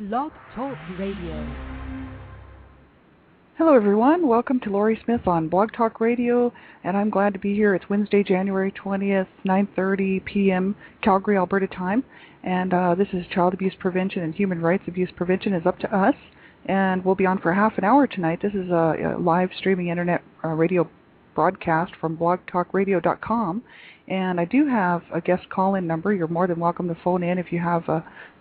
Blog Talk Radio. Hello everyone, welcome to Laurie Smith on Blog Talk Radio, and I'm glad to be here. It's Wednesday, January 20th, 9:30 p.m. Calgary, Alberta time, and this is Child Abuse Prevention and Human Rights Abuse Prevention is up to us, and we'll be on for half an hour tonight. This is a live streaming internet radio broadcast from blogtalkradio.com, and I do have a guest call-in number. You're more than welcome to phone in if you have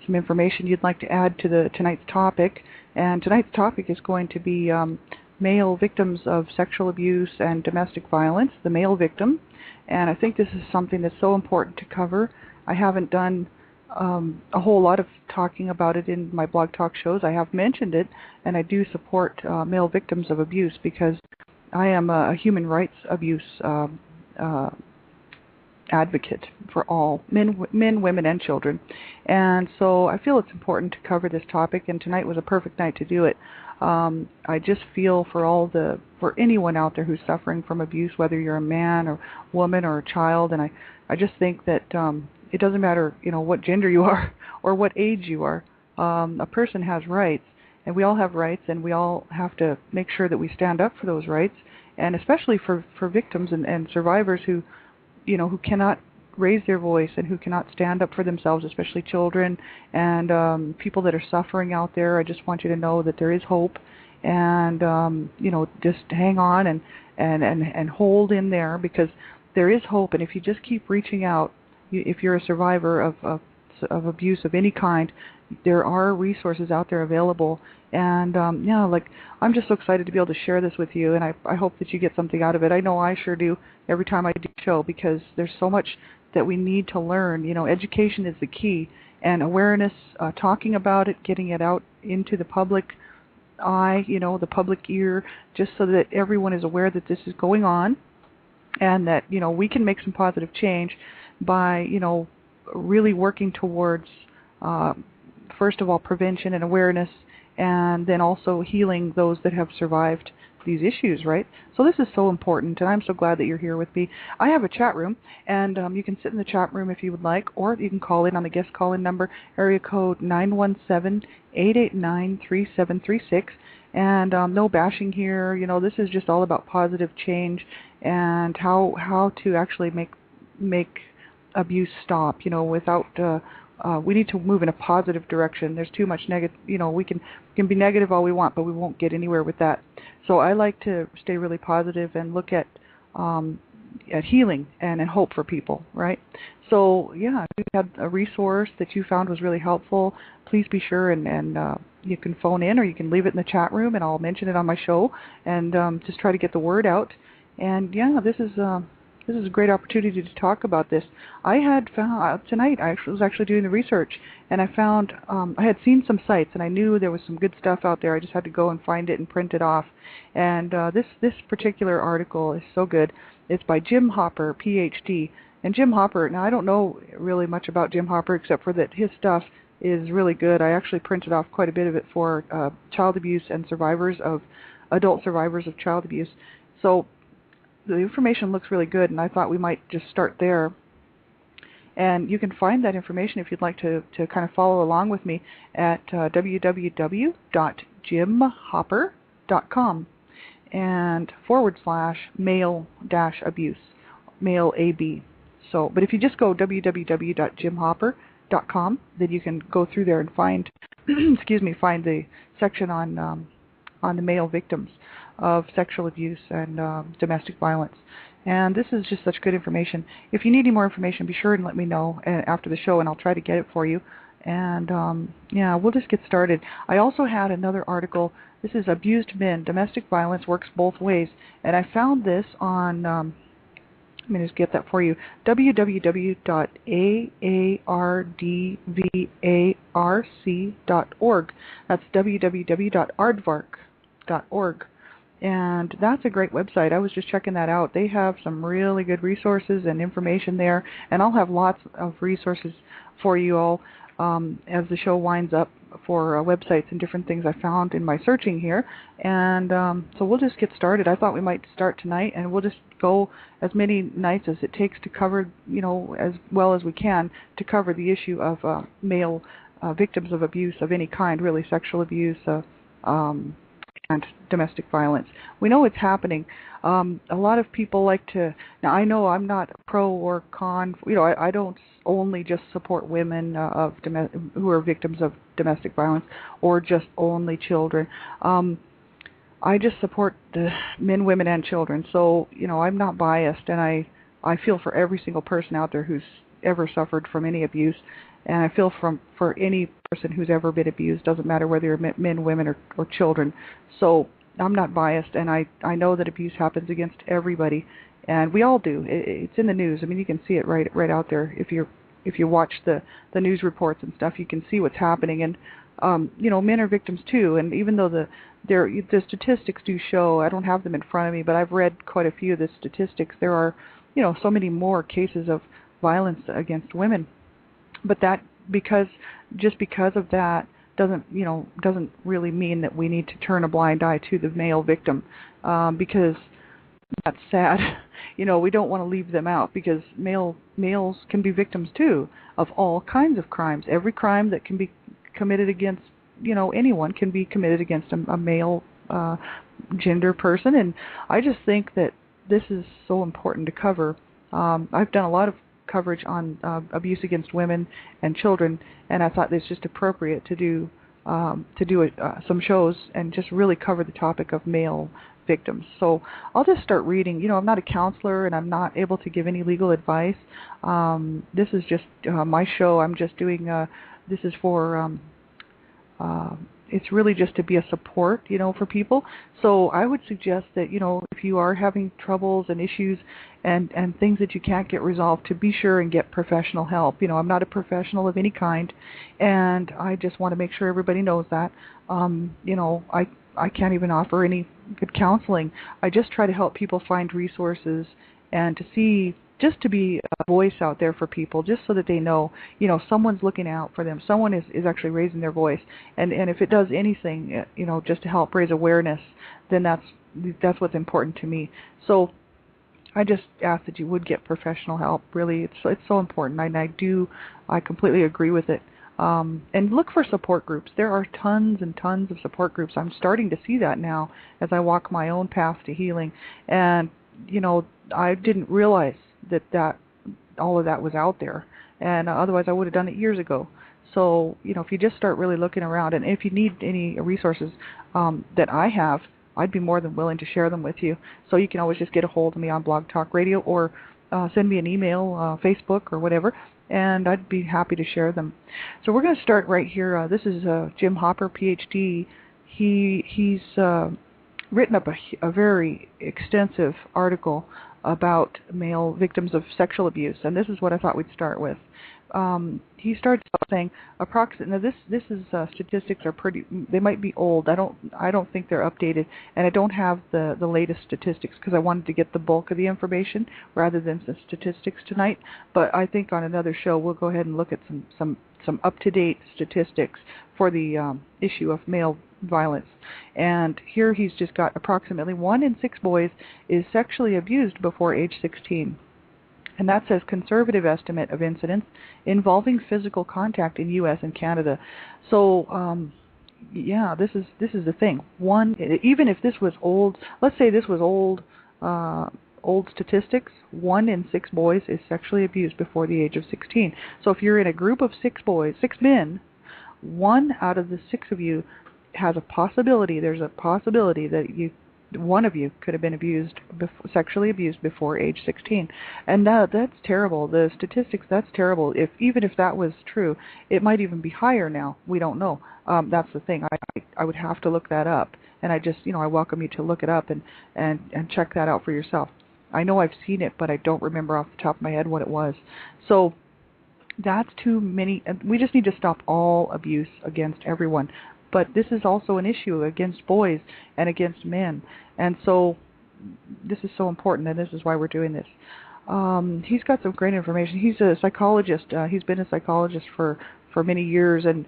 some information you'd like to add to tonight's topic. And tonight's topic is going to be male victims of sexual abuse and domestic violence, the male victim. And I think this is something that's so important to cover. I haven't done a whole lot of talking about it in my blog talk shows. I have mentioned it, and I do support male victims of abuse because I am a human rights abuse advocate for all men, women, and children, and so I feel it's important to cover this topic. And tonight was a perfect night to do it. I just feel for anyone out there who's suffering from abuse, whether you're a man or woman or a child, and I just think that it doesn't matter, what gender you are or what age you are. A person has rights, and we all have rights, and we all have to make sure that we stand up for those rights, and especially for victims and survivors who cannot raise their voice and who cannot stand up for themselves, especially children and people that are suffering out there. I just want you to know that there is hope, and just hang on and hold in there, because there is hope. And if you just keep reaching out, if you're a survivor of abuse of any kind, there are resources out there available. And I'm just so excited to be able to share this with you, and I hope that you get something out of it. I know I sure do every time I do a show, because there's so much that we need to learn. Education is the key, and awareness, talking about it, getting it out into the public eye, the public ear, just so that everyone is aware that this is going on, and that we can make some positive change by really working towards first of all prevention and awareness, and then also healing those that have survived these issues, right? So this is so important, and I'm so glad that you're here with me. I have a chat room, and you can sit in the chat room if you would like, or you can call in on the guest call-in number, area code 917-889-3736, and no bashing here. This is just all about positive change and how to actually make abuse stop, without we need to move in a positive direction. There's too much negative, we can be negative all we want, but we won't get anywhere with that. So I like to stay really positive and look at healing and hope for people, right? So yeah, if you had a resource that you found was really helpful, please be sure and you can phone in, or you can leave it in the chat room, and I'll mention it on my show, and just try to get the word out. And yeah, this is a great opportunity to talk about this. I had found tonight, I was actually doing the research, and I found I had seen some sites, and I knew there was some good stuff out there. I just had to go and find it and print it off. And this particular article is so good. It's by Jim Hopper, PhD. And Jim Hopper, now I don't know really much about Jim Hopper except for that his stuff is really good. I actually printed off quite a bit of it for child abuse and adult survivors of child abuse. So the information looks really good, and I thought we might just start there. And you can find that information if you'd like to kind of follow along with me at www.jimhopper.com and /male-abuse, male AB. So, but if you just go www.jimhopper.com, then you can go through there and find, find the section on the male victims of sexual abuse and domestic violence. And this is just such good information. If you need any more information, be sure and let me know after the show, and I'll try to get it for you. And we'll just get started. I also had another article. This is Abused Men, Domestic Violence Works Both Ways. And I found this on, let me just get that for you, www.aardvarc.org. That's www.aardvarc.org. And that's a great website. I was just checking that out. They have some really good resources and information there, and I'll have lots of resources for you all as the show winds up for websites and different things I found in my searching here. And so we'll just get started. I thought we might start tonight, and we'll just go as many nights as it takes to cover, as well as we can, to cover the issue of male victims of abuse of any kind, really sexual abuse and domestic violence. We know it's happening. A lot of people like to. Now I know I'm not pro or con. I don't only just support women who are victims of domestic violence or just only children. I just support the men, women, and children. So I'm not biased, and I feel for every single person out there who's ever suffered from any abuse, and I feel for any person who's ever been abused. Doesn't matter whether you're men, women, or children. So I'm not biased, and I know that abuse happens against everybody, and we all do. It's in the news. I mean, you can see it right out there. If you watch the news reports and stuff, you can see what's happening. And men are victims too. And even though the statistics do show, I don't have them in front of me, but I've read quite a few of the statistics. There are so many more cases of violence against women. But that just because of that doesn't really mean that we need to turn a blind eye to the male victim, because that's sad. We don't want to leave them out, because males can be victims too of all kinds of crimes. Every crime that can be committed against anyone can be committed against a male gender person, and I just think that this is so important to cover. I've done a lot of coverage on abuse against women and children, and I thought it's just appropriate to do some shows and just really cover the topic of male victims. So I'll just start reading. I'm not a counselor, and I'm not able to give any legal advice. This is just my show. I'm just doing. This is for. It's really just to be a support, for people. So I would suggest that, if you are having troubles and issues and things that you can't get resolved, to be sure and get professional help. I'm not a professional of any kind, and I just want to make sure everybody knows that. I can't even offer any good counseling. I just try to help people find resources and just to be a voice out there for people, just so that they know, someone's looking out for them. Someone is actually raising their voice. And if it does anything, just to help raise awareness, then that's what's important to me. So I just ask that you would get professional help. Really, it's so important. I completely agree with it. And look for support groups. There are tons and tons of support groups. I'm starting to see that now as I walk my own path to healing. And, I didn't realize that all of that was out there, and otherwise I would have done it years ago. So if you just start really looking around, and if you need any resources that I have, I'd be more than willing to share them with you. So you can always just get a hold of me on Blog Talk Radio, or send me an email, Facebook, or whatever, and I'd be happy to share them. So we're going to start right here. This is Jim Hopper, PhD. He's written up a very extensive article about male victims of sexual abuse, and this is what I thought we'd start with. He starts out saying approximately. Now this is statistics are pretty. They might be old. I don't think they're updated, and I don't have the latest statistics because I wanted to get the bulk of the information rather than the statistics tonight. But I think on another show we'll go ahead and look at some up-to-date statistics for the issue of male violence. And here he's just got approximately 1 in 6 boys is sexually abused before age 16. And that's a conservative estimate of incidents involving physical contact in U.S. and Canada. So, this is the thing. Even if this was old, let's say this was old statistics, 1 in 6 boys is sexually abused before the age of 16. So if you're in a group of 6 men, 1 out of the 6 of you has a possibility. There's a possibility that one of you could have been sexually abused before age 16, and that's terrible. The statistics, that's terrible. Even if that was true, it might even be higher now. We don't know. That's the thing. I would have to look that up, and I just I welcome you to look it up and check that out for yourself. I know I've seen it, but I don't remember off the top of my head what it was. So that's too many. We just need to stop all abuse against everyone. But this is also an issue against boys and against men. And so this is so important, and this is why we're doing this. He's got some great information. He's a psychologist. He's been a psychologist for many years, and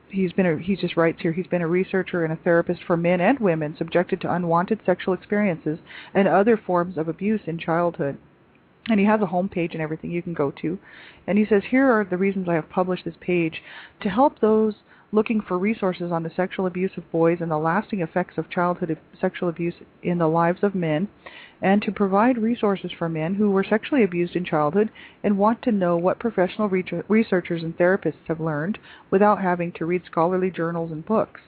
he just writes here, he's been a researcher and a therapist for men and women subjected to unwanted sexual experiences and other forms of abuse in childhood. And he has a home page and everything you can go to. And he says, here are the reasons I have published this page: to help those looking for resources on the sexual abuse of boys and the lasting effects of childhood sexual abuse in the lives of men, and to provide resources for men who were sexually abused in childhood and want to know what professional researchers and therapists have learned without having to read scholarly journals and books.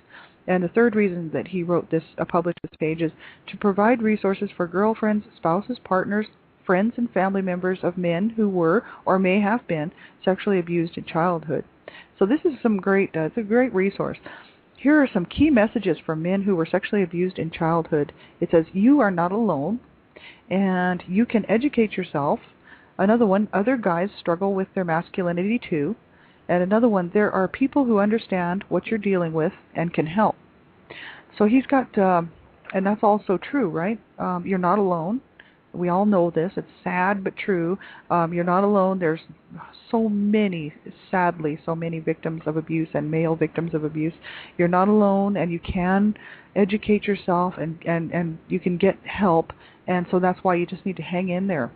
And the third reason that he wrote this, published this page, is to provide resources for girlfriends, spouses, partners, friends, and family members of men who were or may have been sexually abused in childhood. So this is some great, it's a great resource. Here are some key messages for men who were sexually abused in childhood. It says, you are not alone, and you can educate yourself. Another one, other guys struggle with their masculinity too. And another one, there are people who understand what you're dealing with and can help. So he's got, and that's also true, right? You're not alone. We all know this. It's sad but true. You're not alone. There's so many, sadly, so many victims of abuse and male victims of abuse. You're not alone, and you can educate yourself, and you can get help. And so that's why you just need to hang in there.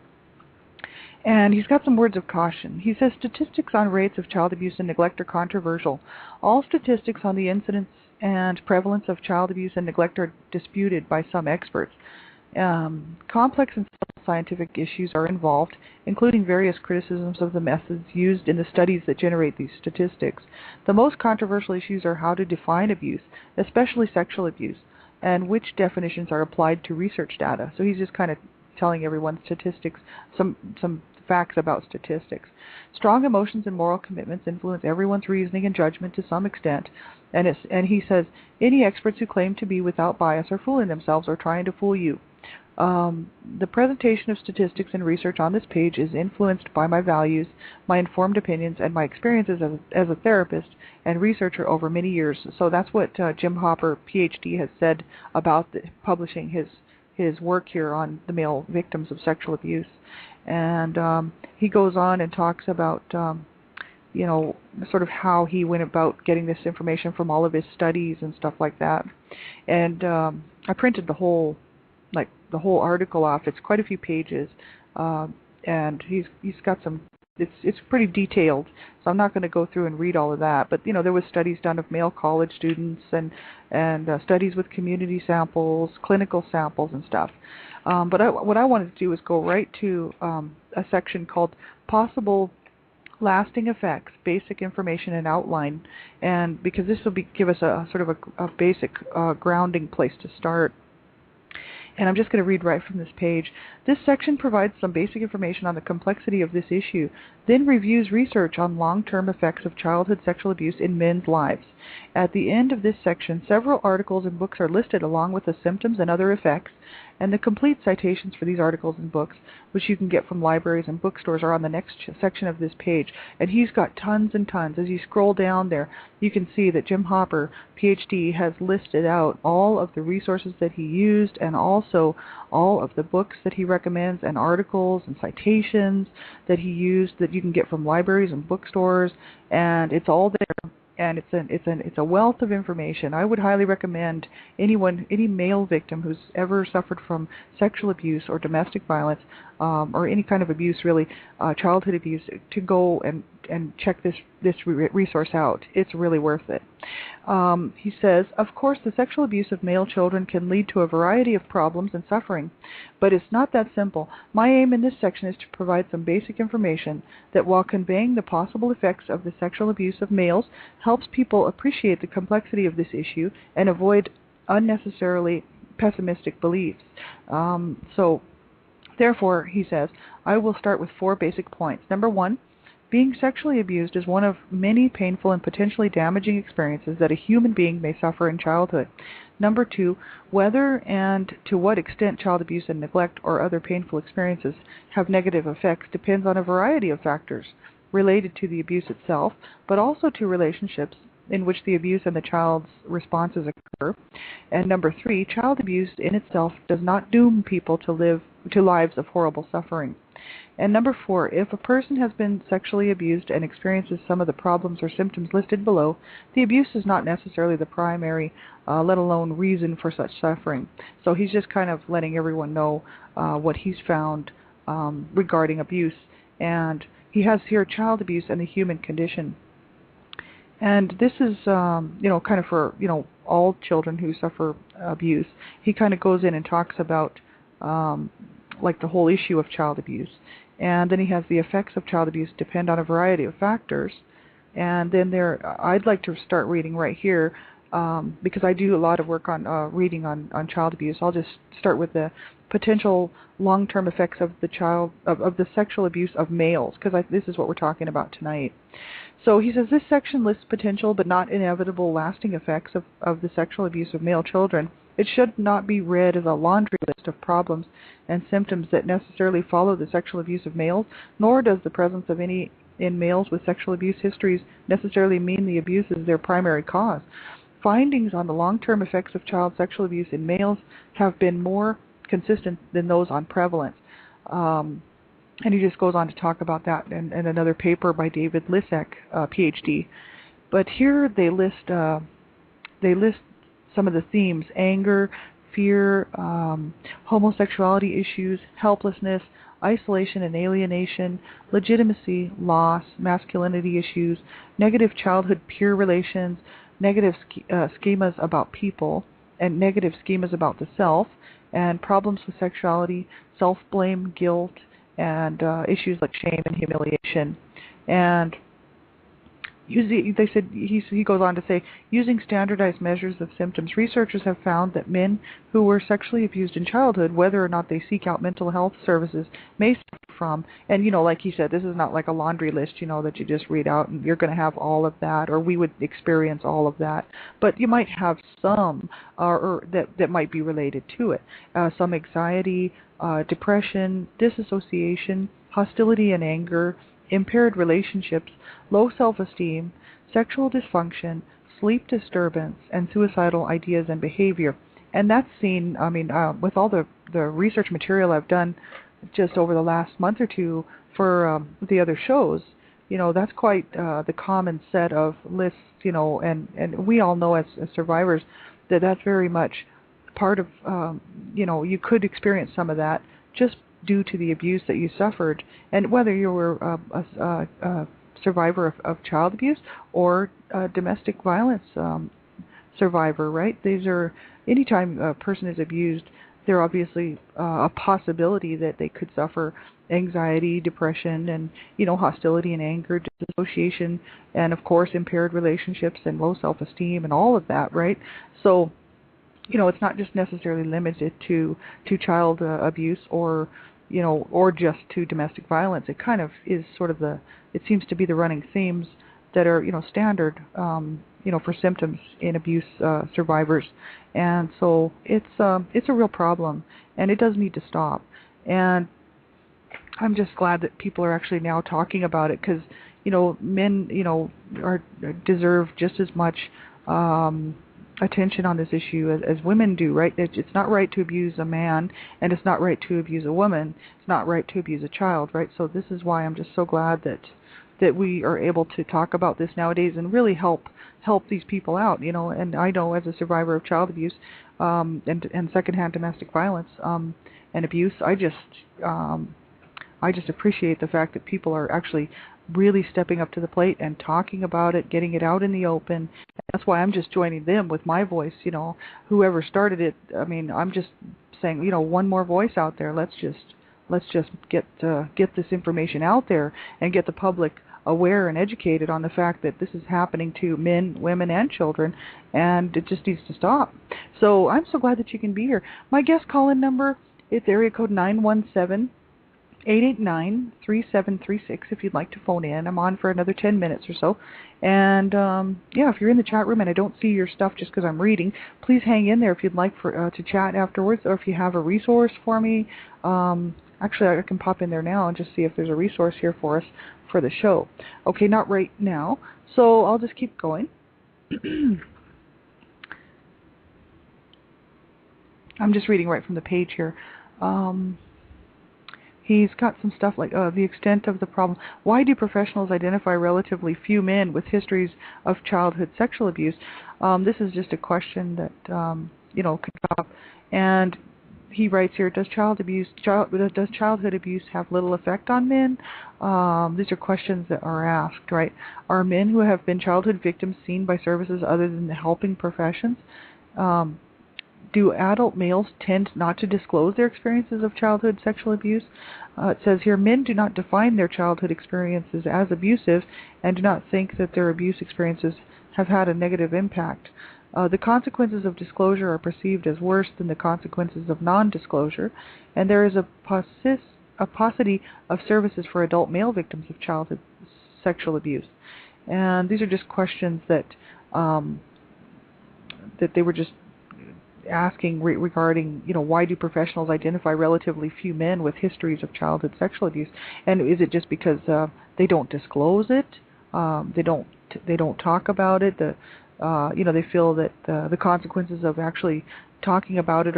And he's got some words of caution. He says statistics on rates of child abuse and neglect are controversial. All statistics on the incidence and prevalence of child abuse and neglect are disputed by some experts. Complex and scientific issues are involved, including various criticisms of the methods used in the studies that generate these statistics. The most controversial issues are how to define abuse, especially sexual abuse, and which definitions are applied to research data. So he's just kind of telling everyone statistics, some facts about statistics. Strong emotions and moral commitments influence everyone's reasoning and judgment to some extent, and he says, any experts who claim to be without bias are fooling themselves or trying to fool you. The presentation of statistics and research on this page is influenced by my values, my informed opinions, and my experiences as a therapist and researcher over many years. So that's what Jim Hopper, PhD, has said about publishing his work here on the male victims of sexual abuse. And he goes on and talks about, sort of how he went about getting this information from all of his studies and stuff like that. And I printed the whole article off. It's quite a few pages, and he's got some. It's pretty detailed, so I'm not going to go through and read all of that. But there was studies done of male college students and studies with community samples, clinical samples, and stuff. But what I wanted to do is go right to a section called Possible Lasting Effects, Basic Information and Outline, and because this will give us a sort of a basic grounding place to start. And I'm just going to read right from this page. This section provides some basic information on the complexity of this issue, then reviews research on long-term effects of childhood sexual abuse in men's lives. At the end of this section, several articles and books are listed along with the symptoms and other effects, and the complete citations for these articles and books, which you can get from libraries and bookstores, are on the next section of this page. And he's got tons and tons. As you scroll down there, you can see that Jim Hopper, PhD, has listed out all of the resources that he used and also all of the books that he recommends and articles and citations that he used that you can get from libraries and bookstores, and it's all there. And it's a wealth of information. I would highly recommend any male victim who's ever suffered from sexual abuse or domestic violence, or any kind of abuse, really, childhood abuse, to go and check this resource out. It's really worth it. He says, of course, the sexual abuse of male children can lead to a variety of problems and suffering, but it's not that simple. My aim in this section is to provide some basic information that, while conveying the possible effects of the sexual abuse of males, helps people appreciate the complexity of this issue and avoid unnecessarily pessimistic beliefs. Therefore, he says, I will start with 4 basic points. Number 1, being sexually abused is one of many painful and potentially damaging experiences that a human being may suffer in childhood. Number 2, whether and to what extent child abuse and neglect or other painful experiences have negative effects depends on a variety of factors related to the abuse itself, but also to relationships in which the abuse and the child's responses occur. And number 3, child abuse in itself does not doom people to lives of horrible suffering. And number 4, if a person has been sexually abused and experiences some of the problems or symptoms listed below, the abuse is not necessarily the primary, let alone reason for such suffering. So he's just kind of letting everyone know what he's found regarding abuse. And he has here child abuse and the human condition. And this is, kind of for, all children who suffer abuse. He kind of goes in and talks about, like the whole issue of child abuse. And then he has the effects of child abuse depend on a variety of factors. And then I'd like to start reading right here, because I do a lot of work on reading on child abuse. I'll just start with the potential long-term effects of the sexual abuse of males, because this is what we're talking about tonight. So he says this section lists potential but not inevitable lasting effects of the sexual abuse of male children. It should not be read as a laundry list of problems and symptoms that necessarily follow the sexual abuse of males, nor does the presence of any in males with sexual abuse histories necessarily mean the abuse is their primary cause. Findings on the long-term effects of child sexual abuse in males have been more consistent than those on prevalence. And he just goes on to talk about that in another paper by David Lisek, PhD. But here they list some of the themes: anger, fear, homosexuality issues, helplessness, isolation and alienation, legitimacy, loss, masculinity issues, negative childhood peer relations, negative schemas about people, and negative schemas about the self, and problems with sexuality, self-blame, guilt, and issues like shame and humiliation. And they said, he goes on to say, using standardized measures of symptoms, researchers have found that men who were sexually abused in childhood, whether or not they seek out mental health services, may suffer from, and like he said, this is not like a laundry list, that you just read out and you're going to have all of that, or we would experience all of that, but you might have some or that might be related to it. Some anxiety, depression, disassociation, hostility and anger, impaired relationships, low self-esteem, sexual dysfunction, sleep disturbance, and suicidal ideas and behavior. And that's seen, with all the research material I've done just over the last month or two for the other shows, that's quite the common set of lists, and we all know as survivors that that's very much part of, you could experience some of that just due to the abuse that you suffered, and whether you were a survivor of child abuse or domestic violence survivor, right? These are, anytime a person is abused, there obviously a possibility that they could suffer anxiety, depression, and hostility and anger, dissociation, and of course impaired relationships and low self-esteem and all of that, right? So it's not just necessarily limited to child abuse or just to domestic violence. It kind of is sort of it seems to be the running themes that are, standard, for symptoms in abuse survivors. And so it's a real problem, and it does need to stop. And I'm just glad that people are actually now talking about it, because, men, deserve just as much attention on this issue as women do, right? It's not right to abuse a man, and it's not right to abuse a woman. It's not right to abuse a child, right? So this is why I'm just so glad that we are able to talk about this nowadays and really help these people out, And I know, as a survivor of child abuse and secondhand domestic violence and abuse, I just appreciate the fact that people are actually really stepping up to the plate and talking about it, getting it out in the open. That's why I'm just joining them with my voice, whoever started it. I'm just saying, one more voice out there. Let's just get this information out there and get the public aware and educated on the fact that this is happening to men, women, and children, and it just needs to stop. So I'm so glad that you can be here. My guest call-in number is area code 917-889-3736 if you'd like to phone in. I'm on for another 10 minutes or so. And, if you're in the chat room and I don't see your stuff just because I'm reading, please hang in there if you'd like to chat afterwards, or if you have a resource for me. Actually, I can pop in there now and just see if there's a resource here for us for the show. Okay, not right now, so I'll just keep going. I'm just reading right from the page here. He's got some stuff like the extent of the problem. Why do professionals identify relatively few men with histories of childhood sexual abuse? This is just a question that, could come up. And he writes here, does childhood abuse have little effect on men? These are questions that are asked, right? Are men who have been childhood victims seen by services other than the helping professions? Do adult males tend not to disclose their experiences of childhood sexual abuse? It says here, men do not define their childhood experiences as abusive and do not think that their abuse experiences have had a negative impact. The consequences of disclosure are perceived as worse than the consequences of non-disclosure, and there is a paucity of services for adult male victims of childhood sexual abuse. And these are just questions that that they were just asking regarding, why do professionals identify relatively few men with histories of childhood sexual abuse? And is it just because they don't disclose it? They don't talk about it. They feel that the consequences of actually talking about it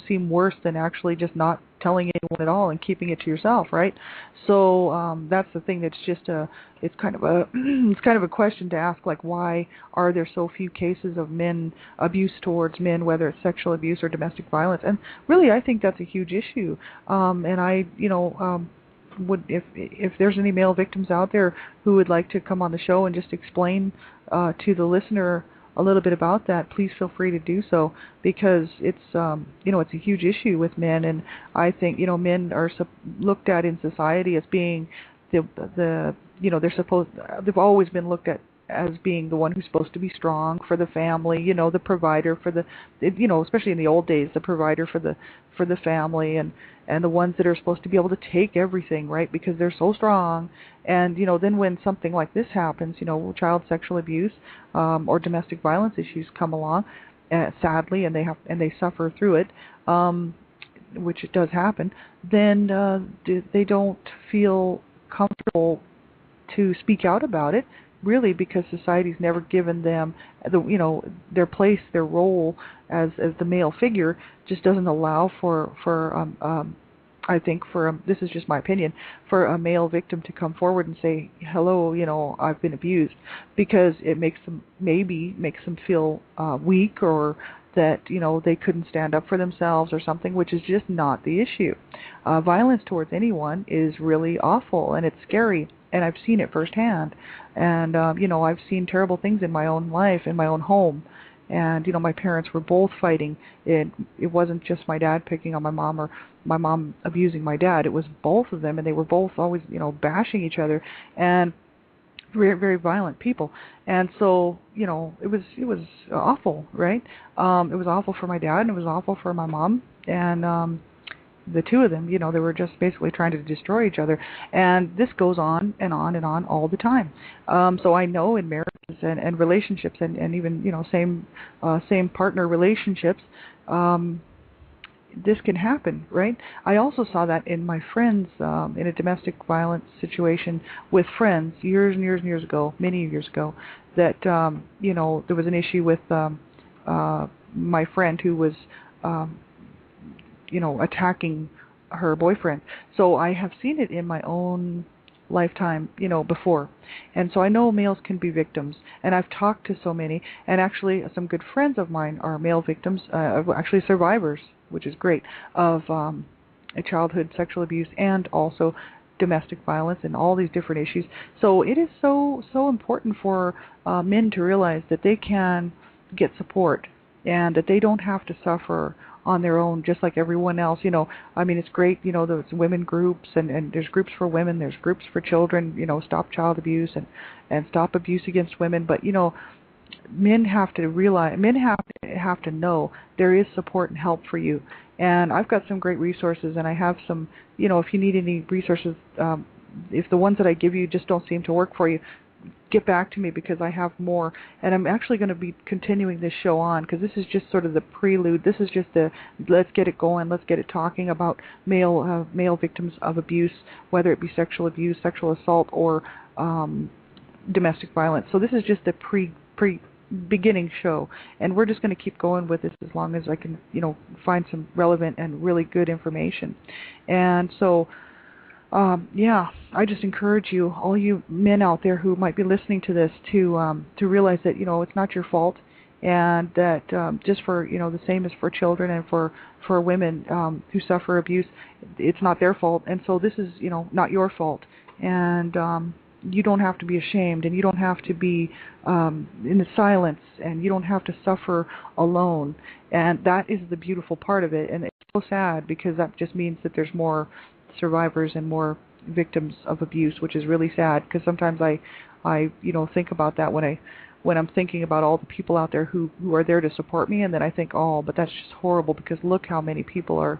seem worse than actually just not telling anyone at all and keeping it to yourself, right? So that's the thing. That's just it's kind of a question to ask, like, why are there so few cases of men abuse towards men, whether it's sexual abuse or domestic violence? And really, I think that's a huge issue. And I, would, if there's any male victims out there who would like to come on the show and just explain to the listener a little bit about that, please feel free to do so, because it's it's a huge issue with men, and I think men are looked at in society as being they've always been looked at as being the one who's supposed to be strong for the family, the provider for the, especially in the old days, the provider for the family, and the ones that are supposed to be able to take everything, right, because they're so strong. And then when something like this happens, child sexual abuse or domestic violence issues come along, sadly, and they suffer through it, which it does happen, then they don't feel comfortable to speak out about it, really, because society's never given them their place, their role as the male figure just doesn't allow for I think this is just my opinion, for a male victim to come forward and say, hello, I've been abused, because it makes them feel weak, or that they couldn't stand up for themselves or something, which is just not the issue. Violence towards anyone is really awful, and it's scary, and I've seen it firsthand. And I've seen terrible things in my own life, in my own home. And my parents were both fighting. It wasn't just my dad picking on my mom or my mom abusing my dad. It was both of them, and they were both always bashing each other, and very, very violent people. And so it was awful, right? It was awful for my dad, and it was awful for my mom, and the two of them, they were just basically trying to destroy each other. And this goes on and on and on all the time. So I know in marriages and relationships, and even same partner relationships, this can happen, right? I also saw that in my friends, in a domestic violence situation with friends years and years and years ago, many years ago, that there was an issue with my friend who was attacking her boyfriend. So I have seen it in my own lifetime, before. And so I know males can be victims, and I've talked to so many, and actually some good friends of mine are male victims, actually survivors, which is great, of childhood sexual abuse and also domestic violence and all these different issues. So it is so important for men to realize that they can get support, and that they don't have to suffer on their own, just like everyone else. It's great, there's women groups, and there's groups for women, there's groups for children, Stop Child Abuse and Stop Abuse Against Women. But, men have to realize, men have to know there is support and help for you. And I've got some great resources, and I have some, if you need any resources, if the ones that I give you just don't seem to work for you, get back to me, because I have more. And I'm actually going to be continuing this show on, because this is just sort of the prelude. This is just let's get it going, let's get it talking about male victims of abuse, whether it be sexual abuse, sexual assault, or domestic violence. So this is just the beginning show, and we're just going to keep going with this as long as I can find some relevant and really good information. And so I just encourage you, all you men out there who might be listening to this, to realize that it's not your fault, and that just for the same as for children and for women who suffer abuse, it's not their fault, and so this is not your fault, and you don't have to be ashamed, and you don't have to be in the silence, and you don't have to suffer alone, and that is the beautiful part of it. And it's so sad because that just means that there's more survivors and more victims of abuse, which is really sad, because sometimes I think about that when I'm thinking about all the people out there who are there to support me, and then I think, oh, but that's just horrible, because look how many people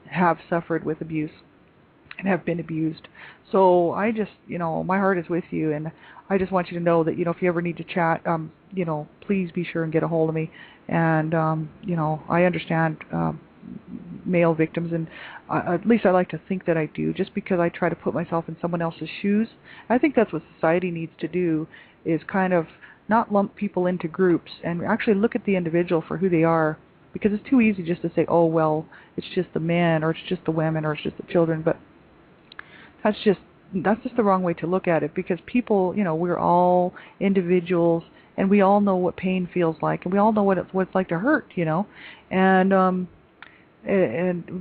have suffered with abuse and have been abused. So I just, my heart is with you, and I just want you to know that, if you ever need to chat, please be sure and get a hold of me. And, I understand male victims, and at least I like to think that I do, just because I try to put myself in someone else's shoes. I think that's what society needs to do, is kind of not lump people into groups and actually look at the individual for who they are, because it's too easy just to say, oh, well, it's just the men, or it's just the women, or it's just the children. But that's just the wrong way to look at it, because people, we're all individuals, and we all know what pain feels like, and we all know what it's like to hurt, and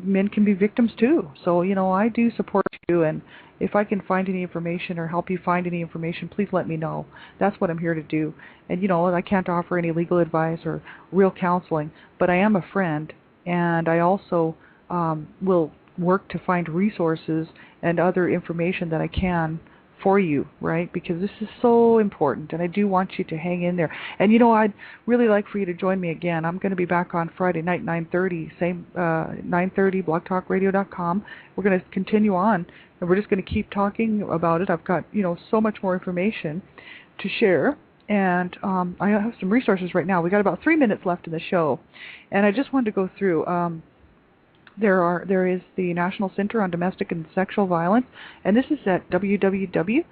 men can be victims too. So, I do support you, and if I can find any information or help you find any information, please let me know. That's what I'm here to do. And, I can't offer any legal advice or real counseling, but I am a friend, and I also will work to find resources and other information that I can for you, right? Because this is so important, and I do want you to hang in there. And I'd really like for you to join me again. I'm going to be back on Friday night, 9:30, same 9:30, blogtalkradio.com. We're going to continue on, and we're just going to keep talking about it. I've got so much more information to share, and I have some resources right now. We got about 3 minutes left in the show, and I just wanted to go through. There is the National Center on Domestic and Sexual Violence, and this is at www.ncdsv.org.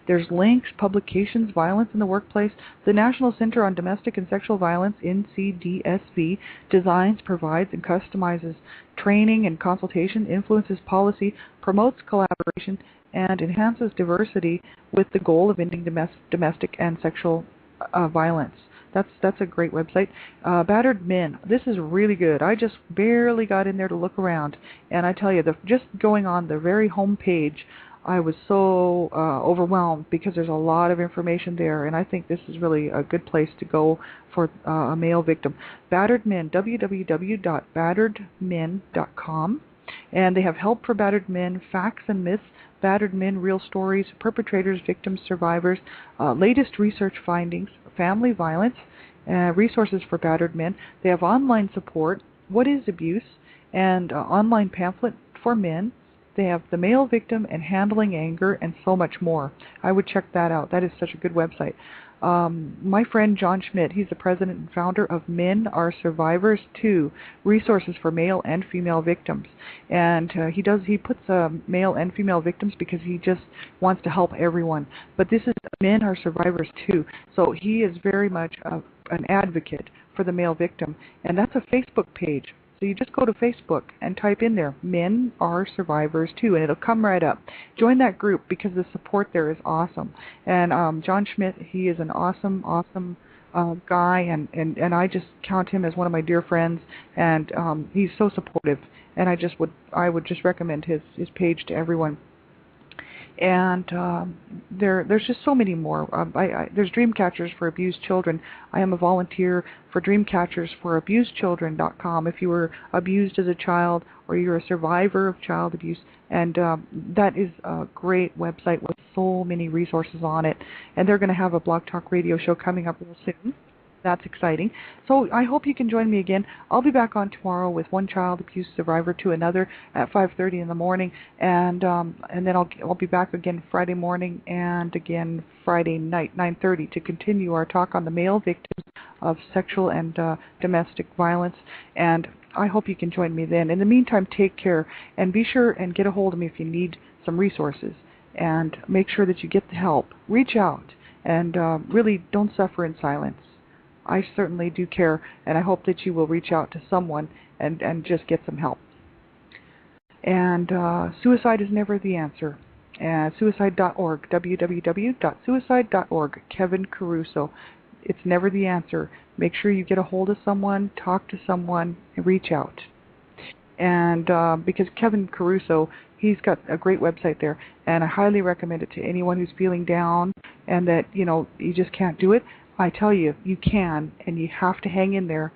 There's links, publications, violence in the workplace. The National Center on Domestic and Sexual Violence, NCDSV, designs, provides, and customizes training and consultation, influences policy, promotes collaboration, and enhances diversity with the goal of ending domestic and sexual violence. That's a great website. Battered Men. This is really good. I just barely got in there to look around, and I tell you, just going on the very home page, I was so overwhelmed, because there's a lot of information there, and I think this is really a good place to go for a male victim. Battered Men. www.batteredmen.com. And they have help for battered men, facts and myths, battered men, real stories, perpetrators, victims, survivors, latest research findings, family violence, resources for battered men. They have online support, what is abuse, and online pamphlet for men. They have the male victim and handling anger, and so much more. I would check that out. That is such a good website. My friend John Schmidt, he's the president and founder of Men Are Survivors 2, resources for male and female victims. And he puts male and female victims because he just wants to help everyone. But this is Men Are Survivors 2. So he is very much an advocate for the male victim. And that's a Facebook page. So you just go to Facebook and type in there, Men Are Survivors 2, and it'll come right up. Join that group, because the support there is awesome. And John Schmidt, he is an awesome guy, and I just count him as one of my dear friends, and he's so supportive. And I would just recommend his page to everyone. And there's just so many more. There's Dreamcatchers for Abused Children. I am a volunteer for DreamCatchersForAbusedChildren.com if you were abused as a child or you're a survivor of child abuse. And that is a great website with so many resources on it. And they're going to have a Blog Talk Radio show coming up real soon. That's exciting. So I hope you can join me again. I'll be back on tomorrow with one child abuse survivor to another at 5:30 in the morning, and then I'll be back again Friday morning and again Friday night 9:30 to continue our talk on the male victims of sexual and domestic violence. And I hope you can join me then. In the meantime, take care, and be sure and get a hold of me if you need some resources, and make sure that you get the help. Reach out, and really don't suffer in silence. I certainly do care, and I hope that you will reach out to someone and just get some help. And suicide is never the answer. suicide.org, www.suicide.org, Kevin Caruso. It's never the answer. Make sure you get a hold of someone, talk to someone, and reach out. And because Kevin Caruso, he's got a great website there, and I highly recommend it to anyone who's feeling down and that, you just can't do it. I tell you, you can, and you have to hang in there.